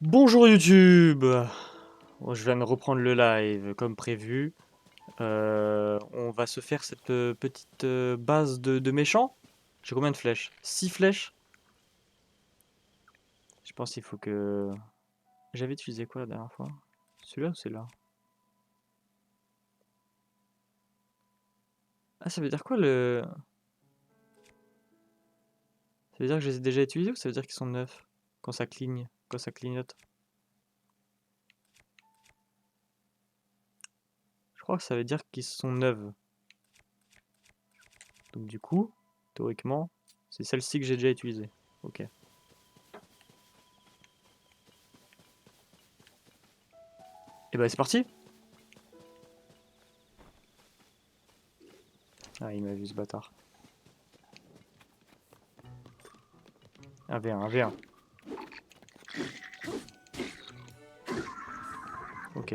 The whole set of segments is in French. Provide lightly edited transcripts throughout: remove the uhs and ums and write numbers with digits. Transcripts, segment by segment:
Bonjour YouTube! Bon, je viens de reprendre le live comme prévu. On va se faire cette petite base de méchants. J'ai combien de flèches? 6 flèches? Je pense qu'il faut que... J'avais utilisé quoi la dernière fois? Celui-là ou celui-là? Ah, ça veut dire quoi le... Ça veut dire que je les ai déjà utilisés ou ça veut dire qu'ils sont neufs? Quand ça cligne, quand ça clignote. Je crois que ça veut dire qu'ils sont neufs. Donc du coup, théoriquement, c'est celle-ci que j'ai déjà utilisée. Ok. Et bah c'est parti! Ah, il m'a vu ce bâtard. 1v1, 1v1. Ok.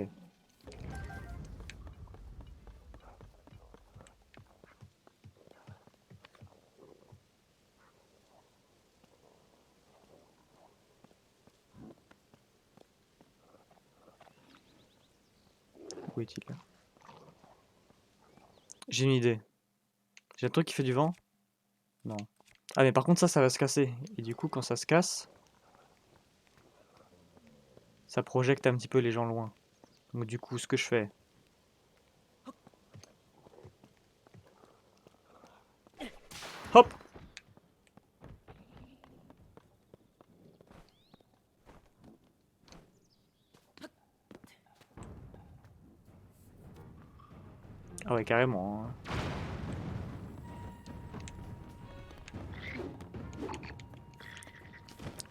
Où est-il là? J'ai une idée. J'ai un truc qui fait du vent? Non. Ah mais par contre ça va se casser. Et du coup quand ça se casse, ça projette un petit peu les gens loin. Donc du coup ce que je fais... Hop! Ah ouais carrément, hein.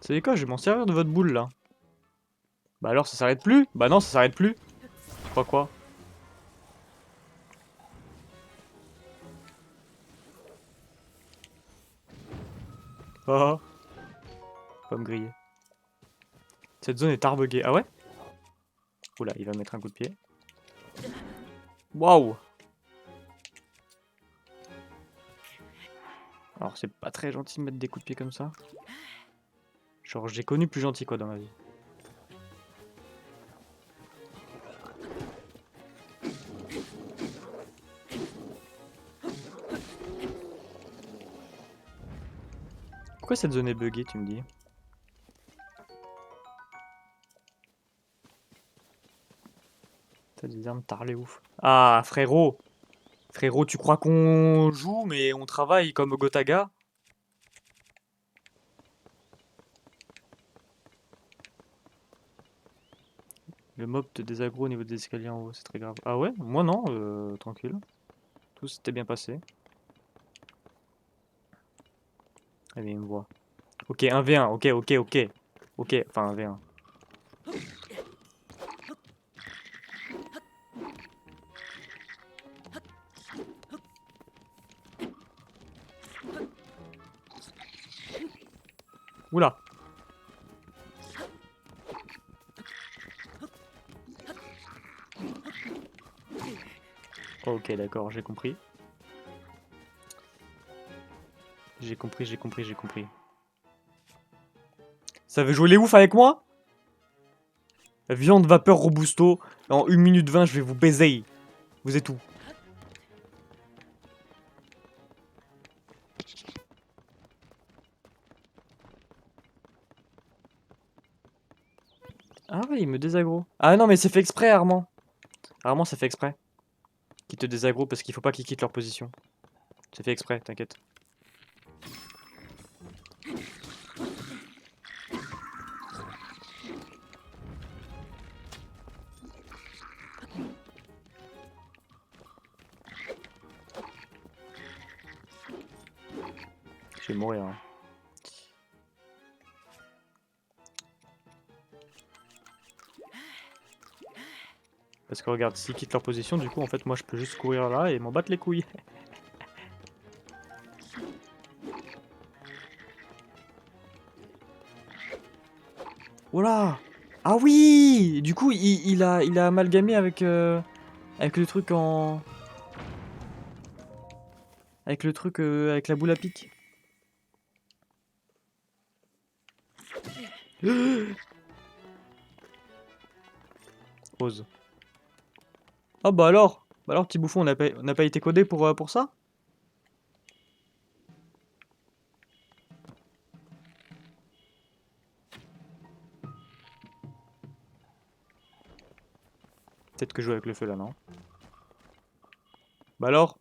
Vous savez quoi, je vais m'en servir de votre boule là. Bah alors ça s'arrête plus? Bah non ça s'arrête plus. Je crois quoi? Ah ah. Faut pas me griller. Cette zone est tarbuggée. Ah ouais? Oula, il va mettre un coup de pied. Waouh! Alors c'est pas très gentil de mettre des coups de pied comme ça. Genre j'ai connu plus gentil quoi dans ma vie. Pourquoi cette zone est buggée tu me dis? T'as des armes tarlées ouf. Ah frérot! Frérot, tu crois qu'on joue mais on travaille comme Gotaga? Le mob te désaggro au niveau des escaliers en haut, c'est très grave. Ah ouais? Moi non, tranquille. Tout s'était bien passé. Ah mais il me voit. Ok, 1v1, ok, ok, ok. Ok, enfin 1v1. Oula! Ok, d'accord, j'ai compris. J'ai compris, j'ai compris, j'ai compris. Ça veut jouer les ouf avec moi? Viande, vapeur, robusto. En 1 minute 20, je vais vous baiser. Vous êtes où? Ah ouais, il me désaggro. Ah non, mais c'est fait exprès, Armand. Armand, c'est fait exprès. Qu'il te désaggro parce qu'il faut pas qu'ils quittent leur position. C'est fait exprès, t'inquiète. Je vais mourir, hein. Parce que regarde, s'ils quittent leur position, du coup, en fait, moi, je peux juste courir là et m'en battre les couilles. Voilà! Ah oui! Du coup, il a amalgamé avec le truc en... Avec le truc, avec la boule à pic. Pause. Ah bah alors! Bah alors, petit bouffon, on n'a pas été codé pour ça? Peut-être que je joue avec le feu là, non? Bah alors?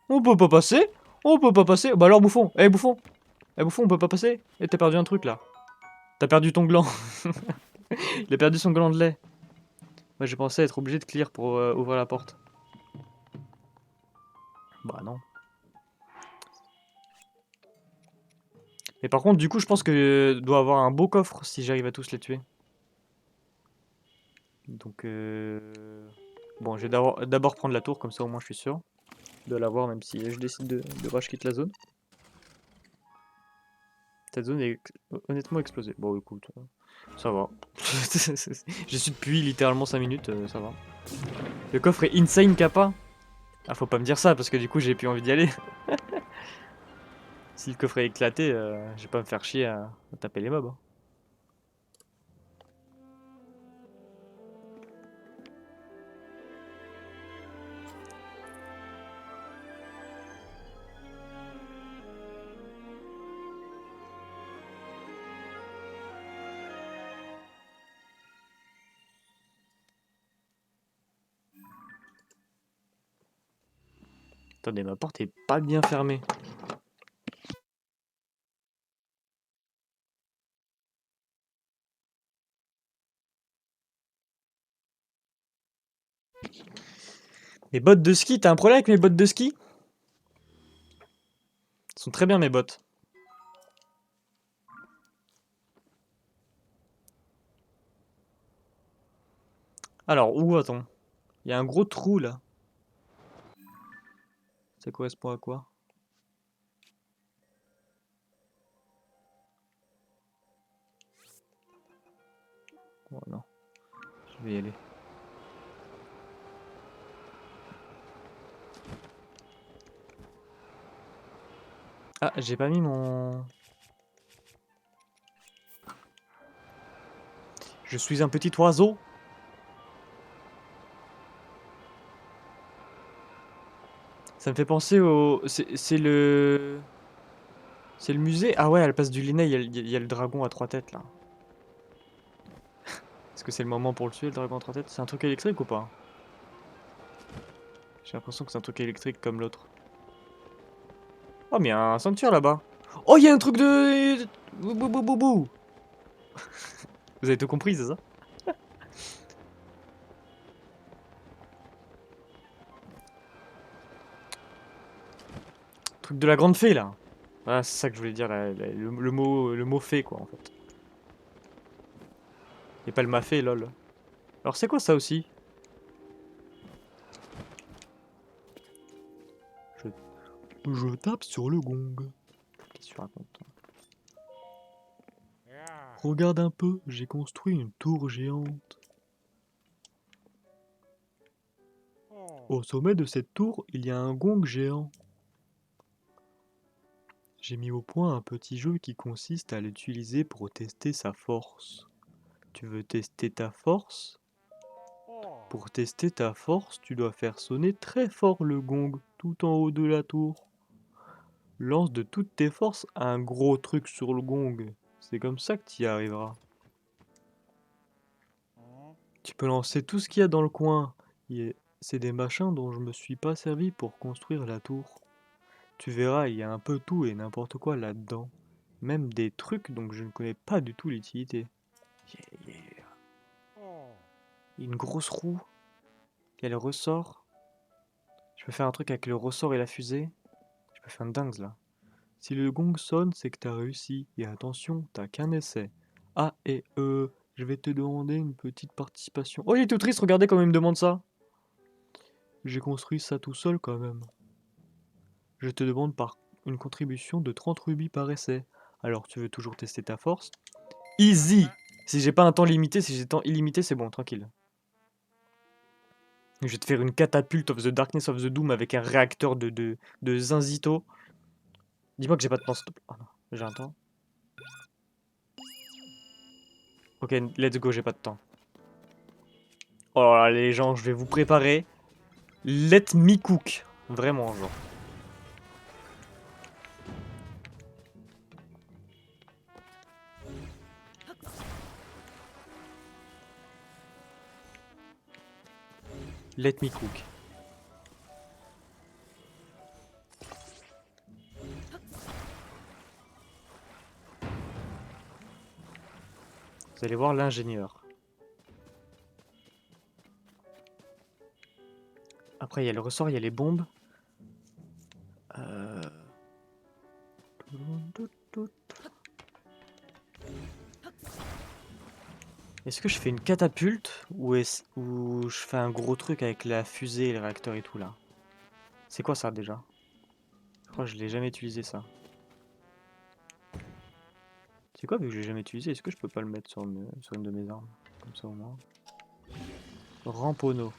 On peut pas passer? On peut pas passer? Bah alors, bouffon! Eh, bouffon! Eh, bouffon, on peut pas passer? Eh, t'as perdu un truc là. T'as perdu ton gland. Il a perdu son gland de lait. Moi, j'ai pensé être obligé de clear pour ouvrir la porte. Bah non. Mais par contre, du coup, je pense que doit avoir un beau coffre si j'arrive à tous les tuer. Donc, bon, je vais d'abord prendre la tour, comme ça au moins je suis sûr de l'avoir, même si je décide de rush quitte la zone. Cette zone est honnêtement explosée. Bon, écoute, ça va. J'y suis depuis littéralement 5 minutes, ça va. Le coffre est insane kappa. Ah, faut pas me dire ça, parce que du coup, j'ai plus envie d'y aller. Si le coffre est éclaté, je vais pas me faire chier à taper les mobs, hein. Attendez, ma porte est pas bien fermée. Mes bottes de ski, t'as un problème avec mes bottes de ski? Elles sont très bien mes bottes. Alors, où attends? Il y a un gros trou là. Ça correspond à quoi? Oh non, je vais y aller. Ah, j'ai pas mis mon... Je suis un petit oiseau. Ça me fait penser au... C'est le... C'est le musée? Ah ouais, à la place du Linné, il y a le dragon à 3 têtes là. Est-ce que c'est le moment pour le tuer, le dragon à 3 têtes? C'est un truc électrique ou pas? J'ai l'impression que c'est un truc électrique comme l'autre. Oh, mais il y a un sanctuaire là-bas. Oh, il y a un truc de... Bou, bou, bou, bou, bou. Vous avez tout compris, c'est ça? Truc de la grande fée là. Ah, c'est ça que je voulais dire, le mot fée quoi en fait. Et pas le mafé, lol. Alors c'est quoi ça aussi? je... je tape sur le gong. Qu'est-ce que tu racontes? Regarde un peu, j'ai construit une tour géante. Au sommet de cette tour, il y a un gong géant. J'ai mis au point un petit jeu qui consiste à l'utiliser pour tester sa force. Tu veux tester ta force? Pour tester ta force, tu dois faire sonner très fort le gong tout en haut de la tour. Lance de toutes tes forces un gros truc sur le gong. C'est comme ça que tu y arriveras. Tu peux lancer tout ce qu'il y a dans le coin. C'est des machins dont je me suis pas servi pour construire la tour. Tu verras, il y a un peu tout et n'importe quoi là-dedans. Même des trucs dont je ne connais pas du tout l'utilité. Yeah, yeah. Une grosse roue. Quel ressort. Je peux faire un truc avec le ressort et la fusée. Je peux faire un dingue là. Si le gong sonne, c'est que t'as réussi. Et attention, t'as qu'un essai. Ah, et je vais te demander une petite participation. Oh, il est tout triste, regardez comment il me demande ça. J'ai construit ça tout seul quand même. Je te demande par une contribution de 30 rubis par essai. Alors, tu veux toujours tester ta force? Easy! Si j'ai pas un temps limité, si j'ai temps illimité, c'est bon, tranquille. Je vais te faire une catapulte of the Darkness of the Doom avec un réacteur de Zinzito. Dis-moi que j'ai pas de temps, s'il te plaît. Oh non, j'ai un temps. Ok, let's go, j'ai pas de temps. Oh là là, les gens, je vais vous préparer. Let me cook. Vraiment, genre. Let me cook. Vous allez voir l'ingénieur. Après, il y a le ressort, il y a les bombes. Euh... Est-ce que je fais une catapulte ou ou je fais un gros truc avec la fusée et le réacteur et tout là? C'est quoi ça déjà? Je crois que je l'ai jamais utilisé ça. C'est quoi vu que je l'ai jamais utilisé? Est-ce que je peux pas le mettre sur, sur une de mes armes? Comme ça au moins. Ramponneau.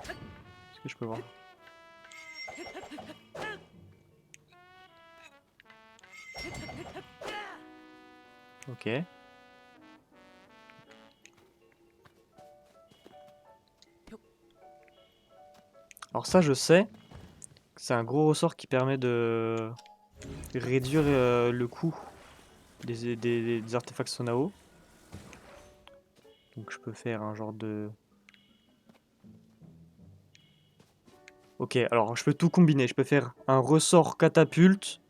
Est-ce que je peux voir? Ok. Alors ça je sais, c'est un gros ressort qui permet de réduire le coût des artefacts Sonao. Donc je peux faire un genre de... Ok, alors je peux tout combiner. Je peux faire un ressort catapulte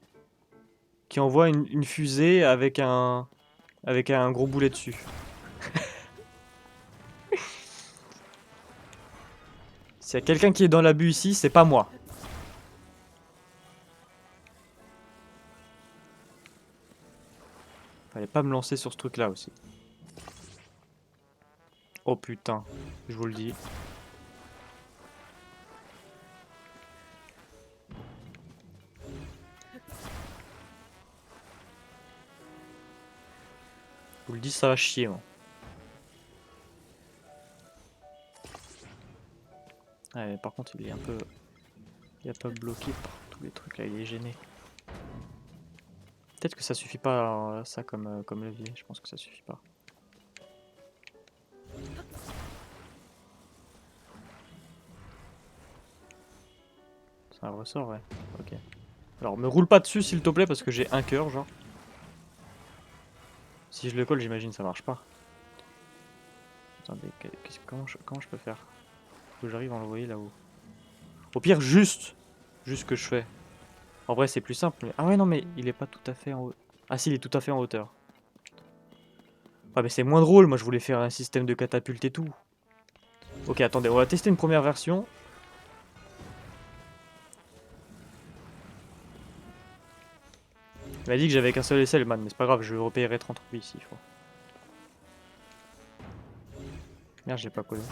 qui envoie une fusée avec un gros boulet dessus. S'il y a quelqu'un qui est dans l'abus ici, c'est pas moi. Fallait pas me lancer sur ce truc là aussi. Oh putain, je vous le dis. Je vous le dis, ça va chier moi. Ouais, mais par contre il est un peu... Il est pas bloqué par tous les trucs là, il est gêné. Peut-être que ça suffit pas ça comme levier, je pense que ça suffit pas. C'est un ressort, ouais. Ok. Alors me roule pas dessus s'il te plaît parce que j'ai un cœur genre. Si je le colle j'imagine ça marche pas. Attendez, comment je peux faire? Faut que j'arrive à l'envoyer là-haut. Au pire juste ce que je fais. En vrai c'est plus simple mais... Ah ouais non mais il est pas tout à fait en haut. Ah si il est tout à fait en hauteur. Ouais mais c'est moins drôle, moi je voulais faire un système de catapulte et tout. Ok attendez, on va tester une première version. Il m'a dit que j'avais qu'un seul essai le man, mais c'est pas grave, je repayerai 30 roupies ici. Faut. Merde j'ai pas collé.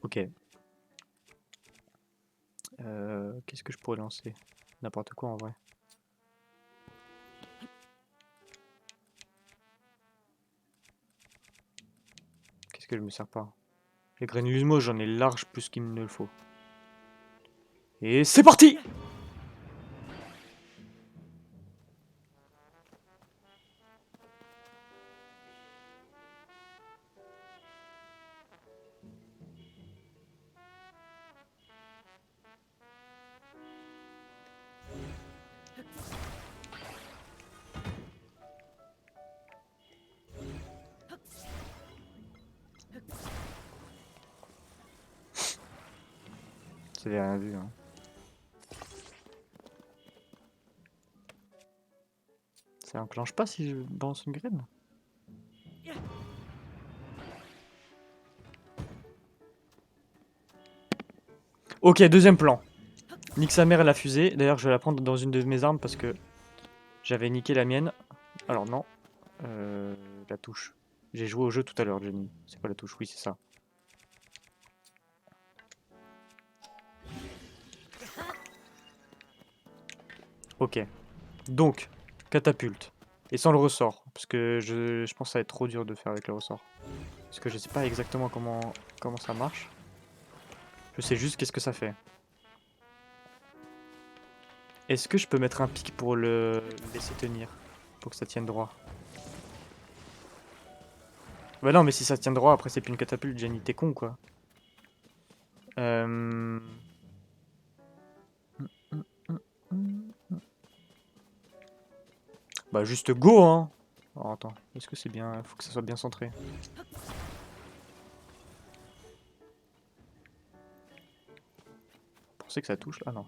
Ok. Qu'est-ce que je pourrais lancer? N'importe quoi en vrai. Qu'est-ce que je me sers pas? Les granules j'en ai large plus qu'il ne le faut. Et c'est parti! Vous avez rien vu, hein. Ça enclenche pas si je balance une graine? Ok, deuxième plan. Nique sa mère la fusée. D'ailleurs, je vais la prendre dans une de mes armes parce que j'avais niqué la mienne. Alors non. La touche. J'ai joué au jeu tout à l'heure, Jenny. C'est pas la touche, oui, c'est ça. Ok. Donc, catapulte. Et sans le ressort. Parce que je pense que ça va être trop dur de faire avec le ressort. Parce que je sais pas exactement comment ça marche. Je sais juste qu'est-ce que ça fait. Est-ce que je peux mettre un pic pour le laisser tenir? Pour que ça tienne droit. Bah non, mais si ça tient droit, après c'est plus une catapulte, Jenny, t'es con quoi. Euh... Bah juste go hein. Alors attends, est-ce que c'est bien? Faut que ça soit bien centré. Vous pensez que ça touche là? Non.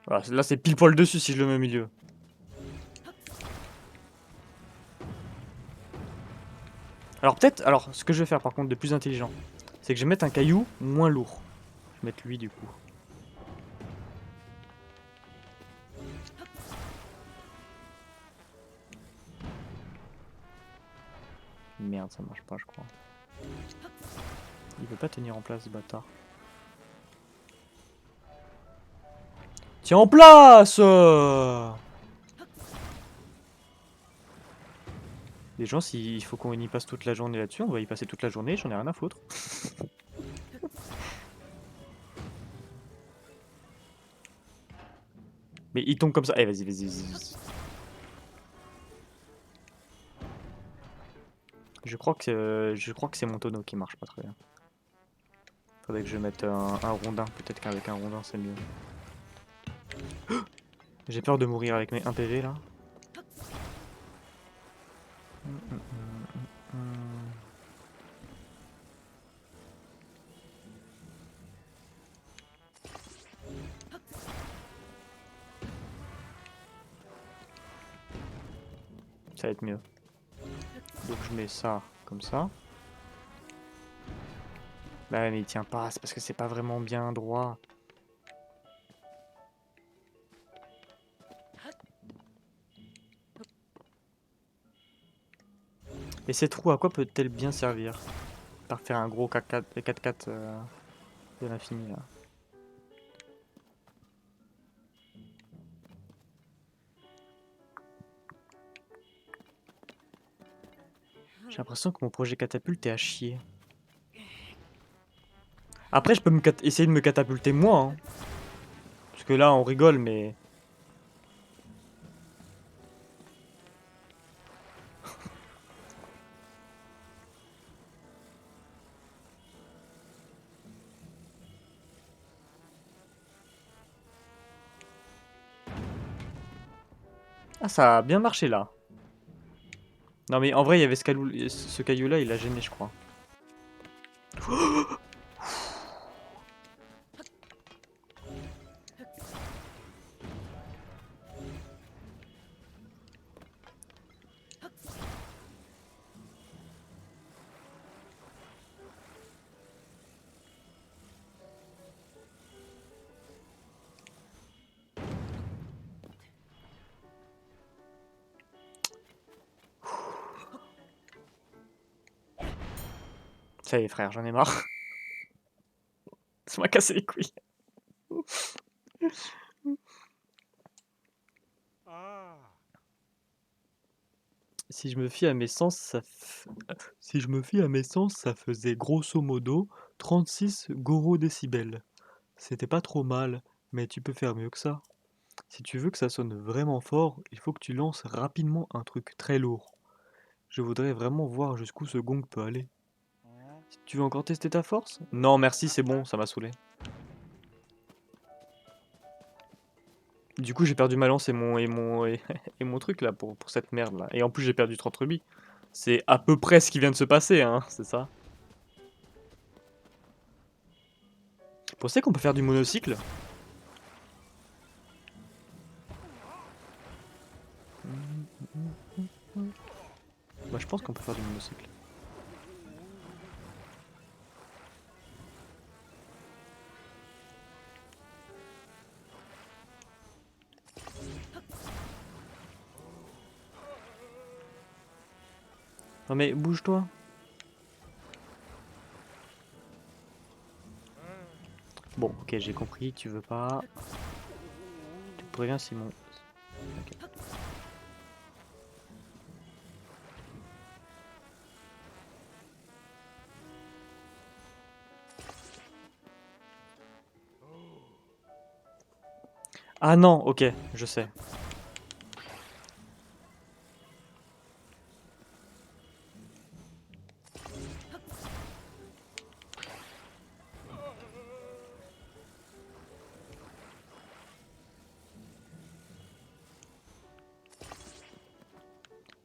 Voilà, là c'est pile poil dessus si je le mets au milieu. Alors peut-être, alors ce que je vais faire par contre de plus intelligent, c'est que je vais mettre un caillou moins lourd. Je vais mettre lui du coup. Merde, ça marche pas je crois. Il veut pas tenir en place ce bâtard. Tiens en place Les gens, s'il faut qu'on y passe toute la journée là-dessus, on va y passer toute la journée, j'en ai rien à foutre. Mais il tombe comme ça. Eh, vas-y, vas-y. Je crois que c'est mon tonneau qui marche pas très bien. Faudrait que je mette un rondin. Peut-être qu'avec un rondin, c'est mieux. J'ai peur de mourir avec mes 1 PV là. Ça va être mieux. Donc je mets ça comme ça. Bah ouais, mais il tient pas, c'est parce que c'est pas vraiment bien droit. Et cette roue, à quoi peut-elle bien servir? Par faire un gros 4x4 de l'infini là. J'ai l'impression que mon projet catapulte est à chier. Après, je peux essayer de me catapulter moi. Hein. Parce que là, on rigole, mais... Ah, ça a bien marché là. Non mais en vrai, il y avait ce caillou là, il a gêné, je crois. Ça y est frère, j'en ai marre. Ça m'a cassé les couilles. Si je me fie à mes sens, si je me fie à mes sens, ça faisait grosso modo 36 gorodécibels. C'était pas trop mal, mais tu peux faire mieux que ça. Si tu veux que ça sonne vraiment fort, il faut que tu lances rapidement un truc très lourd. Je voudrais vraiment voir jusqu'où ce gong peut aller. Tu veux encore tester ta force? Non merci, c'est bon, ça m'a saoulé. Du coup j'ai perdu ma lance et mon truc là pour cette merde là. Et en plus j'ai perdu 30 rubis. C'est à peu près ce qui vient de se passer, hein, c'est ça. Vous pensez qu'on peut faire du monocycle? Bah, je pense qu'on peut faire du monocycle. Non mais bouge-toi. Bon, ok, j'ai compris, tu veux pas. Tu me préviens, Simon. Ok. Ah non, ok, je sais.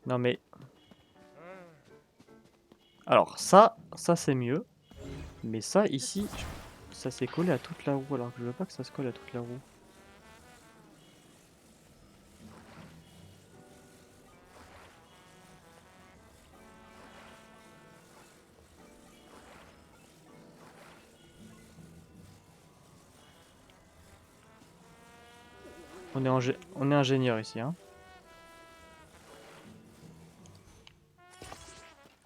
Non mais... Alors ça c'est mieux. Mais ça ici, ça s'est collé à toute la roue alors que je veux pas que ça se colle à toute la roue. On est ingénieur ici, hein.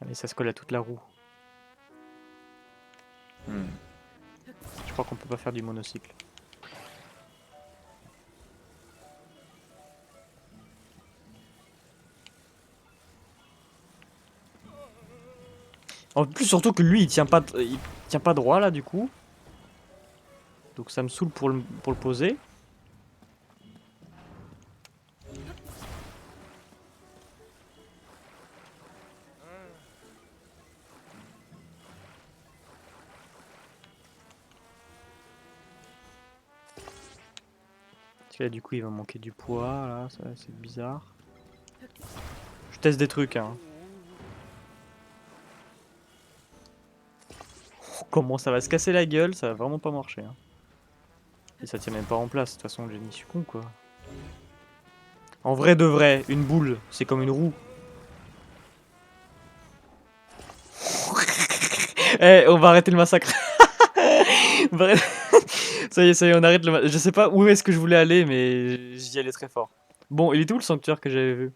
Allez, ça se colle à toute la roue. Je crois qu'on peut pas faire du monocycle. En plus, surtout que lui, il tient pas droit là du coup. Donc ça me saoule pour le poser. Parce que là, du coup, il va manquer du poids là, ça c'est bizarre. Je teste des trucs, hein. Oh, comment ça va se casser la gueule, ça va vraiment pas marcher, hein. Et ça tient même pas en place, de toute façon, Jenny, je suis con quoi. En vrai de vrai, une boule, c'est comme une roue. Eh, on va arrêter le massacre. On va arrêter- ça y est, on arrête le massacre. Je sais pas où est-ce que je voulais aller, mais j'y allais très fort. Bon, il était où le sanctuaire que j'avais vu?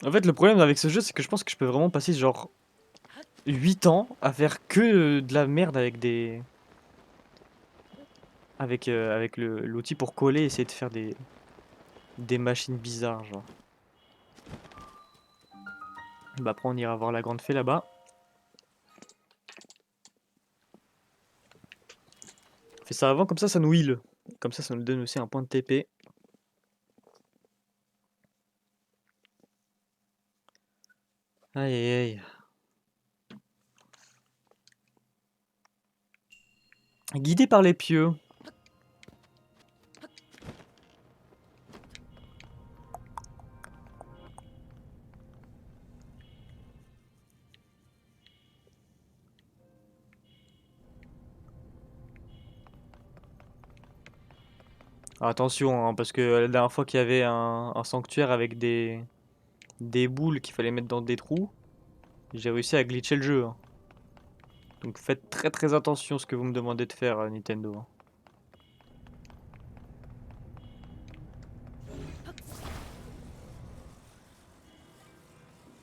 En fait, le problème avec ce jeu, c'est que je pense que je peux vraiment passer genre 8 ans à faire que de la merde avec des... avec l'outil pour coller et essayer de faire des machines bizarres, genre. Bah après, on ira voir la grande fée là-bas. On fait ça avant, comme ça nous heal. Comme ça nous donne aussi un point de TP. Aïe aïe aïe. Guidé par les pieux. Attention, hein, parce que la dernière fois qu'il y avait un sanctuaire avec des boules qu'il fallait mettre dans des trous, j'ai réussi à glitcher le jeu, hein. Donc faites très très attention à ce que vous me demandez de faire, Nintendo, hein.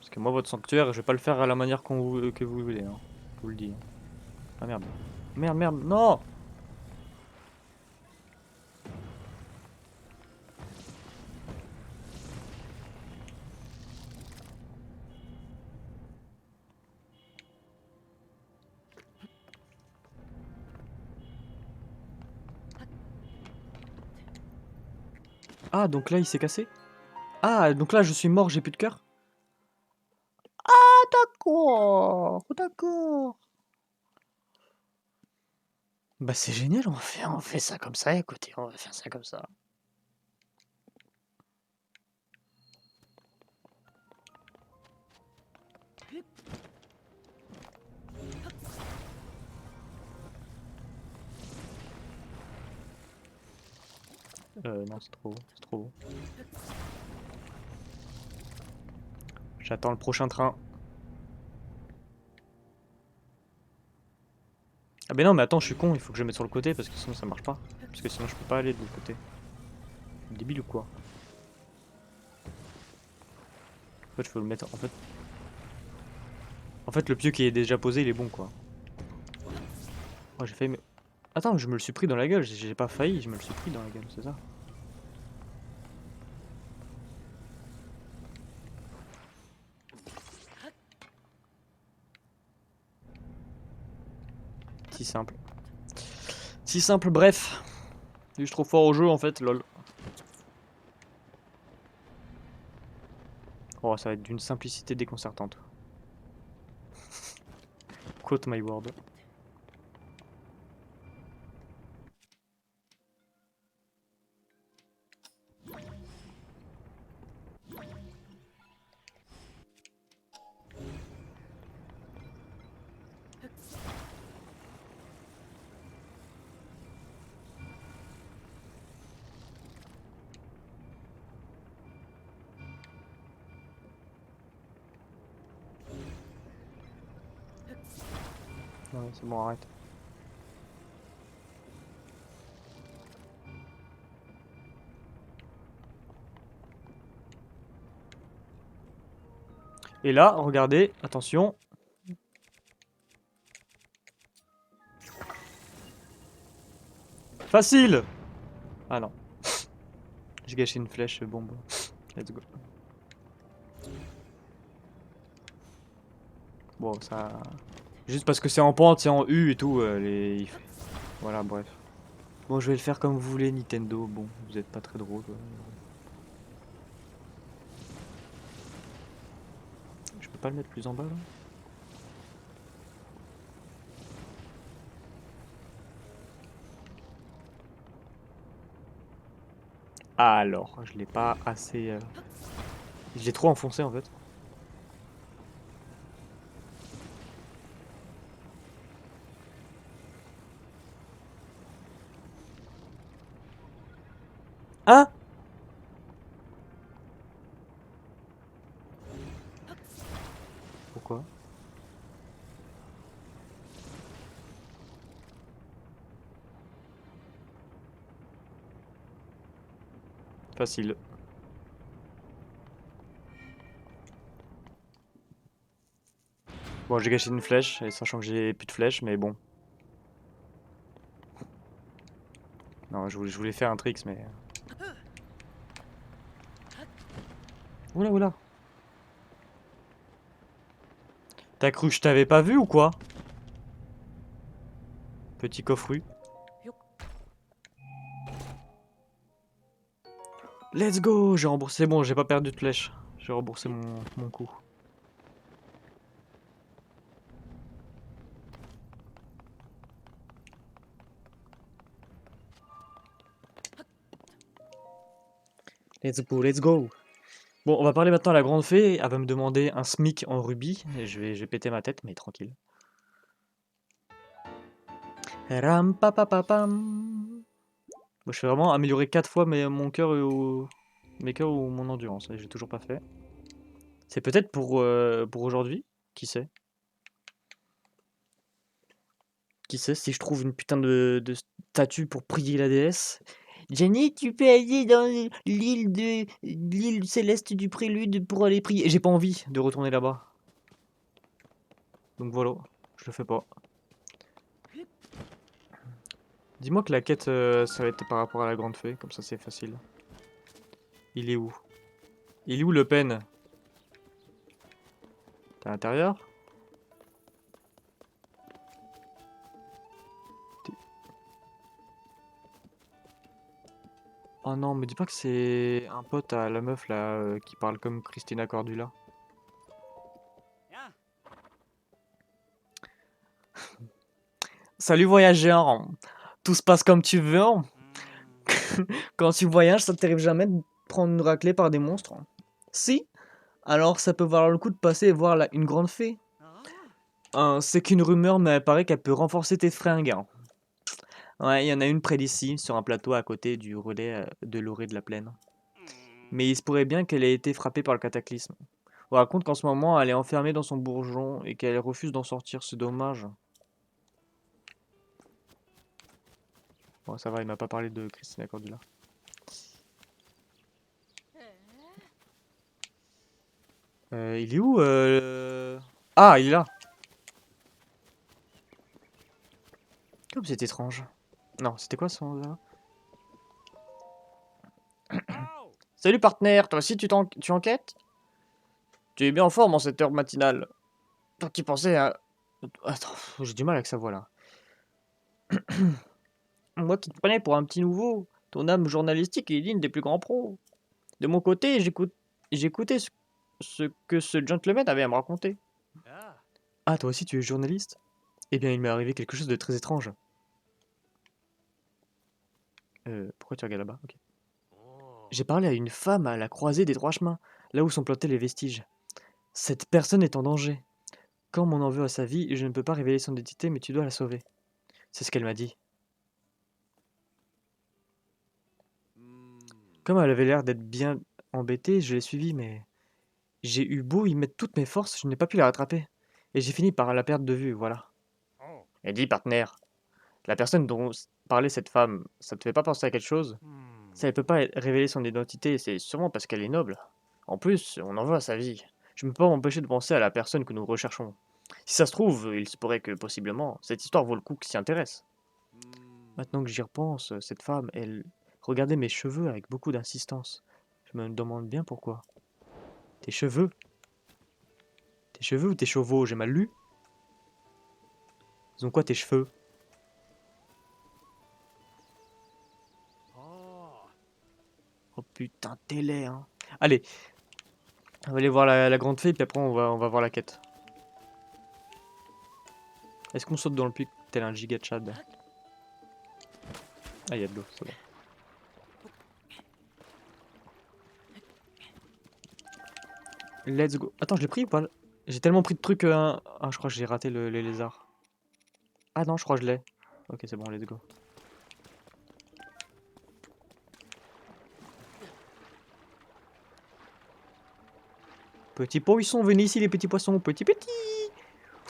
Parce que moi, votre sanctuaire, je vais pas le faire à la manière que vous voulez, hein. Je vous le dis, hein. Ah merde. Merde, merde, non! Ah, donc là, il s'est cassé? Ah, donc là, je suis mort, j'ai plus de cœur? Ah, d'accord, d'accord. Bah c'est génial, on fait ça comme ça, écoutez, on va faire ça comme ça. Non, c'est trop haut, c'est trop haut. J'attends le prochain train. Ah mais non, mais attends, je suis con, il faut que je le mette sur le côté parce que sinon ça marche pas. Parce que sinon je peux pas aller de l'autre côté. Débile ou quoi? En fait, je peux le mettre. En fait, le pieu qui est déjà posé, il est bon quoi. Oh, j'ai failli me... Attends, je me le suis pris dans la gueule. J'ai pas failli, je me le suis pris dans la gueule, c'est ça. Si simple. Si simple, bref. Je suis trop fort au jeu en fait, lol. Oh, ça va être d'une simplicité déconcertante. Quote my word. Ouais, c'est bon, arrête. Et là, regardez, attention. Facile! Ah non. J'ai gâché une flèche bombe. Let's go. Bon, ça... Juste parce que c'est en pente, c'est en U et tout, Voilà, bref. Bon, je vais le faire comme vous voulez, Nintendo. Bon, vous êtes pas très drôle. Je peux pas le mettre plus en bas, là? Ah, alors, je l'ai pas assez... Je l'ai trop enfoncé, en fait. Hein? Pourquoi? Facile. Bon, j'ai gâché une flèche, et sachant que j'ai plus de flèches, mais bon. Non, je voulais faire un tricks, mais... Oula, oula. T'as cru que je t'avais pas vu ou quoi? Petit coffru. Let's go! J'ai remboursé. Bon, j'ai pas perdu de flèche. J'ai remboursé mon coup. Let's go, let's go! Bon, on va parler maintenant à la grande fée. Elle va me demander un SMIC en rubis. Et je vais péter ma tête, mais tranquille. Ram pa pa pa pam. Bon, je fais vraiment améliorer 4 fois mon cœur mes cœurs ou mon endurance. Et j'ai toujours pas fait. C'est peut-être pour aujourd'hui. Qui sait? Qui sait si je trouve une putain de statue pour prier la déesse? Jenny, tu peux aller dans l'île céleste du prélude pour aller prier. J'ai pas envie de retourner là-bas. Donc voilà, je le fais pas. Dis-moi que la quête, ça va être par rapport à la grande fée, comme ça c'est facile. Il est où? Il est où le pen? T'es à l'intérieur? Oh non, me dis pas que c'est un pote à la meuf là qui parle comme Christina Cordula. Salut voyageur, tout se passe comme tu veux. Quand tu voyages, ça t'arrive jamais de prendre une raclée par des monstres? Si? Alors ça peut valoir le coup de passer et voir une grande fée. C'est qu'une rumeur, mais il paraît qu'elle peut renforcer tes fringues. Ouais, il y en a une près d'ici, sur un plateau à côté du relais de l'orée de la plaine. Mais il se pourrait bien qu'elle ait été frappée par le cataclysme. On raconte qu'en ce moment, elle est enfermée dans son bourgeon et qu'elle refuse d'en sortir, c'est dommage. Bon, ça va, il m'a pas parlé de Christina Cordula. Il est où Ah, il est là. Comme c'est étrange. Non, c'était quoi son... Salut partenaire, toi aussi tu enquêtes? Tu es bien en forme en cette heure matinale. Toi qui pensais à... Attends, j'ai du mal avec sa voix là. Moi qui te prenais pour un petit nouveau, ton âme journalistique est digne des plus grands pros. De mon côté, j'écoutais ce que ce gentleman avait à me raconter. Ah, toi aussi tu es journaliste? Eh bien, il m'est arrivé quelque chose de très étrange. Pourquoi tu regardes là-bas? Ok. J'ai parlé à une femme à la croisée des trois chemins, là où sont plantés les vestiges. Cette personne est en danger. Quand on en veut à sa vie, je ne peux pas révéler son identité, mais tu dois la sauver. C'est ce qu'elle m'a dit. Comme elle avait l'air d'être bien embêtée, je l'ai suivie, mais j'ai eu beau y mettre toutes mes forces, je n'ai pas pu la rattraper. Et j'ai fini par la perdre de vue, voilà. Et dis, partenaire, la personne dont parlait cette femme, ça te fait pas penser à quelque chose? Si elle peut pas révéler son identité, c'est sûrement parce qu'elle est noble. En plus, on en veut à sa vie. Je ne peux pas m'empêcher de penser à la personne que nous recherchons. Si ça se trouve, il se pourrait que, possiblement, cette histoire vaut le coup qu'il s'y intéresse. Maintenant que j'y repense, cette femme, elle regardait mes cheveux avec beaucoup d'insistance. Je me demande bien pourquoi. Tes cheveux? Tes cheveux ou tes chevaux? J'ai mal lu? Ils ont quoi tes cheveux? Oh putain, t'es laid, hein. Allez, on va aller voir la grande fée, puis après on va voir la quête. Est-ce qu'on saute dans le puits tel un giga Chad? Ah, il y a de l'eau, c'est bon. Let's go. Attends, je l'ai pris ou pas? J'ai tellement pris de trucs. Ah, je crois que j'ai raté les lézards. Ah non, je crois que je l'ai. Ok, c'est bon, let's go. Petits poissons, venez ici les petits poissons, petits.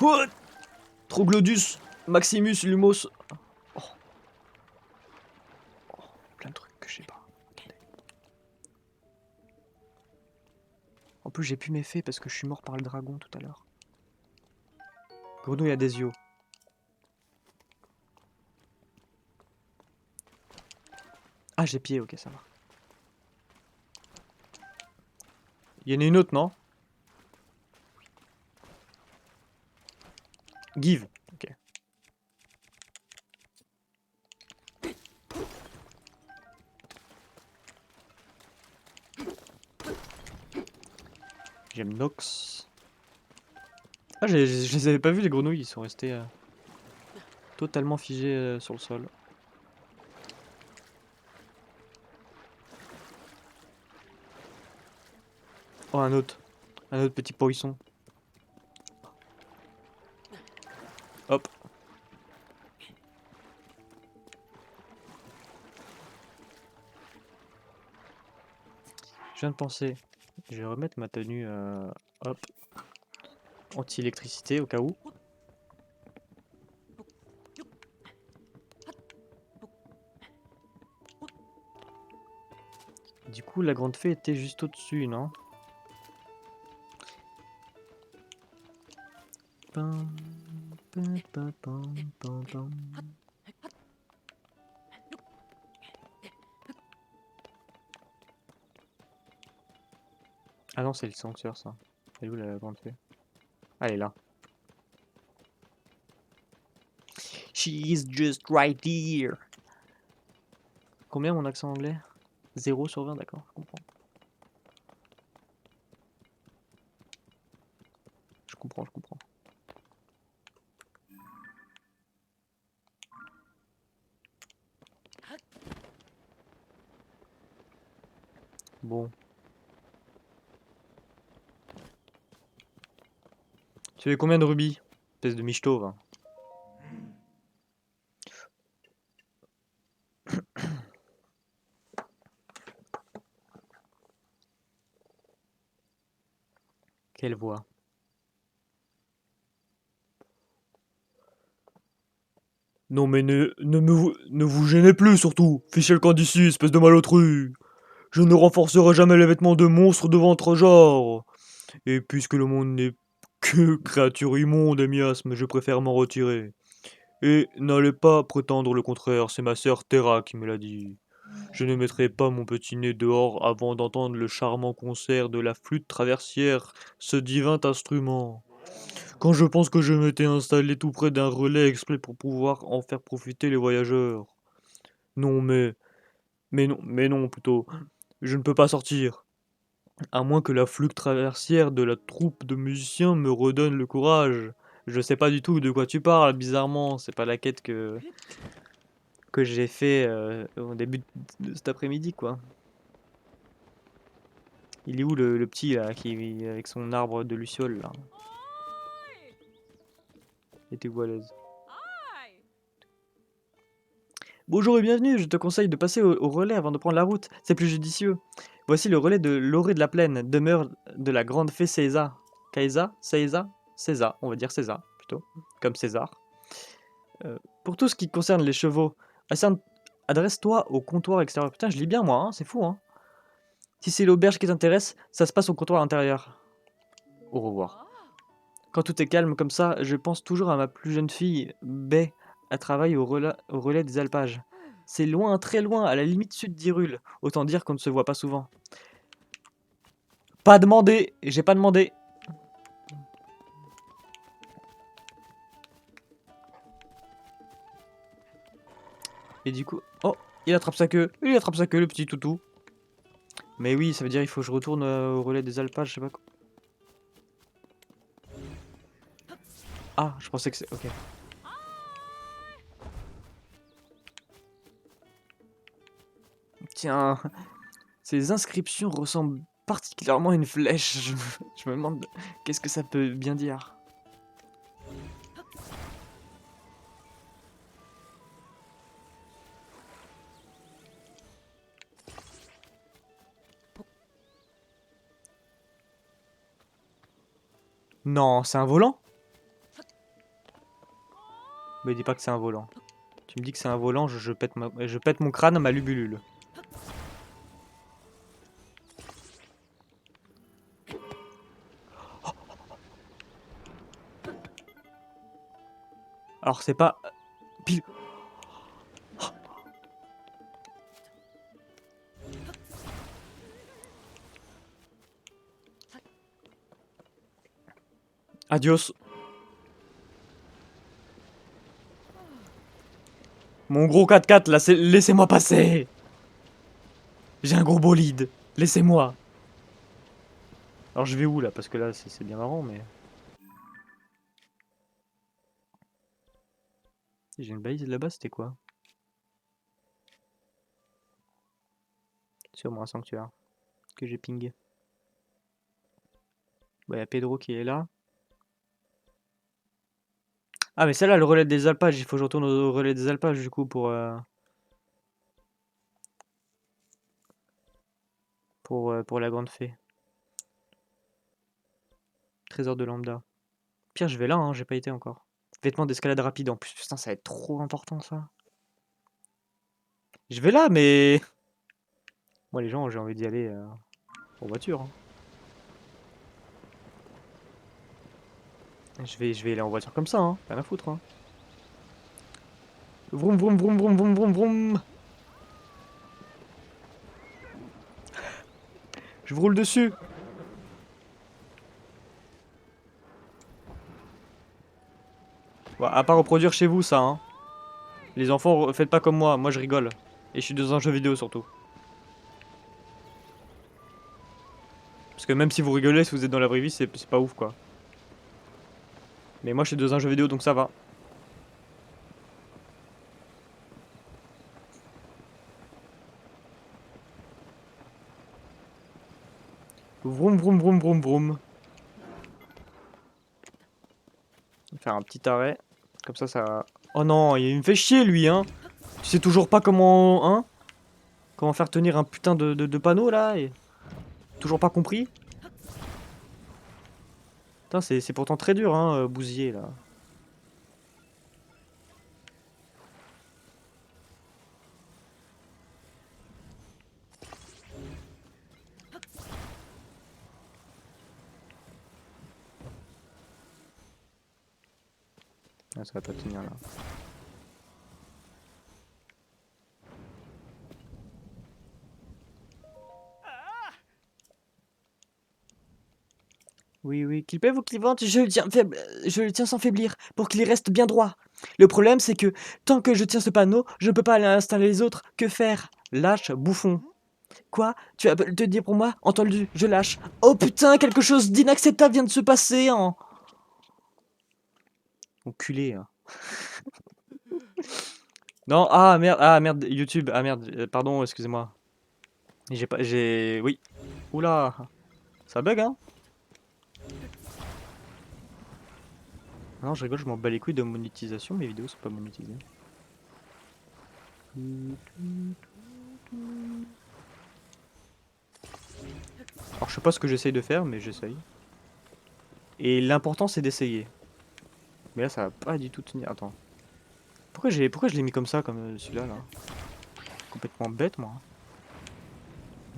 What? Troglodyus, Maximus, Lumos. Oh. Oh, plein de trucs que je sais pas. En plus, j'ai plus mes fées parce que je suis mort par le dragon tout à l'heure. Grenouille à des yeux. Ah, j'ai pied, ok, ça va. Il y en a une autre, non? Give. Ok. J'aime Nox. Ah, je les avais pas vus les grenouilles, ils sont restés totalement figés sur le sol. Oh, un autre petit poisson. Hop. Je viens de penser, je vais remettre ma tenue, hop, anti-électricité au cas où. Du coup, la grande fée était juste au-dessus, non? Pam, pam, pam, pam, pam, pam. Ah non, c'est le sanctuaire, ça. Elle est où la grande fée? Ah, elle est là. She's just right here. Combien mon accent anglais? 0/20, d'accord, je comprends. Je comprends. Bon. Tu avais combien de rubis? Espèce de michto, va. Quelle voix. Non mais ne vous gênez plus surtout. Fichez le camp d'ici, espèce de malotru. Je ne renforcerai jamais les vêtements de monstres de votre genre. Et puisque le monde n'est que créature immonde et miasme, je préfère m'en retirer. Et n'allez pas prétendre le contraire, c'est ma sœur Terra qui me l'a dit. Je ne mettrai pas mon petit nez dehors avant d'entendre le charmant concert de la flûte traversière, ce divin instrument. Quand je pense que je m'étais installé tout près d'un relais exprès pour pouvoir en faire profiter les voyageurs. Non, mais non, plutôt. Je ne peux pas sortir. À moins que la flûte traversière de la troupe de musiciens me redonne le courage. Je sais pas du tout de quoi tu parles, bizarrement. C'est pas la quête que j'ai fait au début de cet après-midi, quoi. Il est où le petit, là, qui avec son arbre de luciole, là? Il était où à l'aise? Bonjour et bienvenue, je te conseille de passer au relais avant de prendre la route, c'est plus judicieux. Voici le relais de l'Orée de la Plaine, demeure de la grande fée César. Caïsa? César? César, on va dire César, plutôt, comme César. Pour tout ce qui concerne les chevaux, adresse-toi au comptoir extérieur. Putain, je lis bien moi, hein, c'est fou, hein. Si c'est l'auberge qui t'intéresse, ça se passe au comptoir intérieur. Au revoir. Quand tout est calme comme ça, je pense toujours à ma plus jeune fille, Baie. Elle travaille au relais des alpages. C'est loin, très loin, à la limite sud d'Hyrule. Autant dire qu'on ne se voit pas souvent. Pas demandé, j'ai pas demandé. Et du coup, oh, il attrape sa queue, le petit toutou. Mais oui, ça veut dire il faut que je retourne au relais des alpages, je sais pas quoi. Ah, je pensais que c'est... Ok. Tiens, ces inscriptions ressemblent particulièrement à une flèche. Je me demande qu'est-ce que ça peut bien dire. Non, c'est un volant? Mais dis pas que c'est un volant. Tu me dis que c'est un volant, je pète mon crâne à ma lubulule. Alors c'est pas... Pile... Adios. Mon gros 4x4 là, laissez-moi passer. J'ai un gros bolide. Laissez-moi. Alors je vais où là? Parce que là c'est bien marrant mais... J'ai une balise là-bas, c'était quoi? Sûrement un sanctuaire. Que j'ai pingé. Bon, y a Pedro qui est là. Ah mais celle-là, le relais des alpages, il faut que je retourne au relais des alpages du coup pour la grande fée. Trésor de lambda. Pire, je vais là, hein, j'ai pas été encore. Vêtements d'escalade rapide en plus, putain, ça va être trop important ça. Je vais là, mais... Moi les gens, j'ai envie d'y aller en voiture, hein. Je vais aller en voiture comme ça, hein, rien à foutre, hein. Vroom vroom vroom vroom vroom vroom vroom. Je vous roule dessus. Bon, à pas reproduire chez vous ça, hein. Les enfants, faites pas comme moi je rigole. Et je suis dans un jeu vidéo surtout. Parce que même si vous rigolez, si vous êtes dans la vraie vie, c'est pas ouf quoi. Mais moi je suis dans un jeu vidéo donc ça va. Vroom vroom vroom vroom vroom. Faire un petit arrêt. Comme ça... Oh non, il me fait chier lui, hein. Tu sais toujours pas comment... Hein? Comment faire tenir un putain de panneau là et... Toujours pas compris? Putain, c'est pourtant très dur, hein, bousiller là. Ah, ça va pas tenir là. Oui, oui, qu'il pève ou qu'il vente, je le tiens sans faiblir, pour qu'il reste bien droit. Le problème, c'est que, tant que je tiens ce panneau, je ne peux pas aller installer les autres. Que faire? Lâche, bouffon. Quoi? Tu vas te dire pour moi? Entendu, je lâche. Oh putain, quelque chose d'inacceptable vient de se passer, hein! Enculé, hein. Non, ah merde, YouTube, ah merde, pardon, excusez-moi. J'ai pas, j'ai, oui. Oula, ça bug, hein? Non, je rigole, je m'en bats les couilles de monétisation, mes vidéos sont pas monétisées. Alors, je sais pas ce que j'essaye de faire, mais j'essaye. Et l'important, c'est d'essayer. Mais là, ça va pas du tout tenir. Attends. Pourquoi je l'ai mis comme ça, comme celui-là, là? Complètement bête, moi.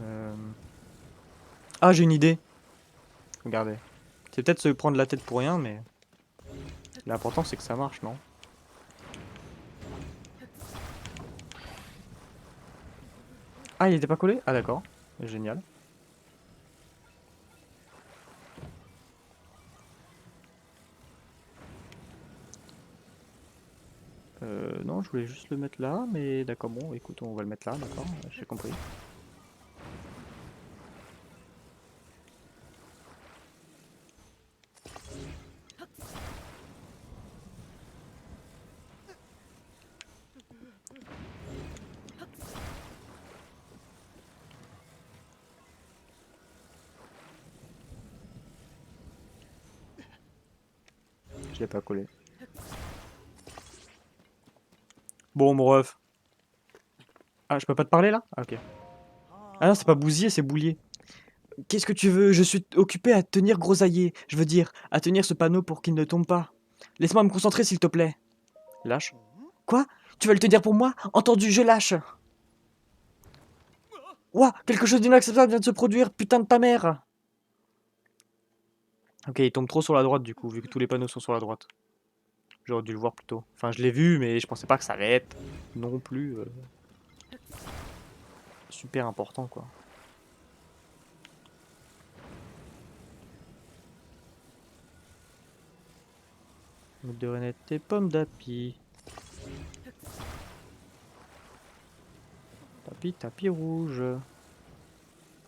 Euh, Ah, j'ai une idée. Regardez. C'est peut-être se prendre la tête pour rien, mais l'important, c'est que ça marche, non? Ah, il était pas collé? Ah, d'accord. Génial. Non, je voulais juste le mettre là, mais d'accord, bon, écoute, on va le mettre là, d'accord, j'ai compris. Je l'ai pas collé. Bon, mon ref. Ah, je peux pas te parler, là? Ah, ok. Ah non, c'est pas bousiller, c'est boulier. Qu'est-ce que tu veux? Je suis occupé à tenir grosaillé. Je veux dire, à tenir ce panneau pour qu'il ne tombe pas. Laisse-moi me concentrer, s'il te plaît. Lâche. Quoi? Tu vas le tenir pour moi? Entendu, je lâche. Ouah, quelque chose d'inacceptable vient de se produire, putain de ta mère. Ok, il tombe trop sur la droite, du coup, vu que tous les panneaux sont sur la droite. J'aurais dû le voir plus tôt. Enfin, je l'ai vu, mais je pensais pas que ça allait être non plus super important, quoi. De renette et pommes d'api. Tapis rouge.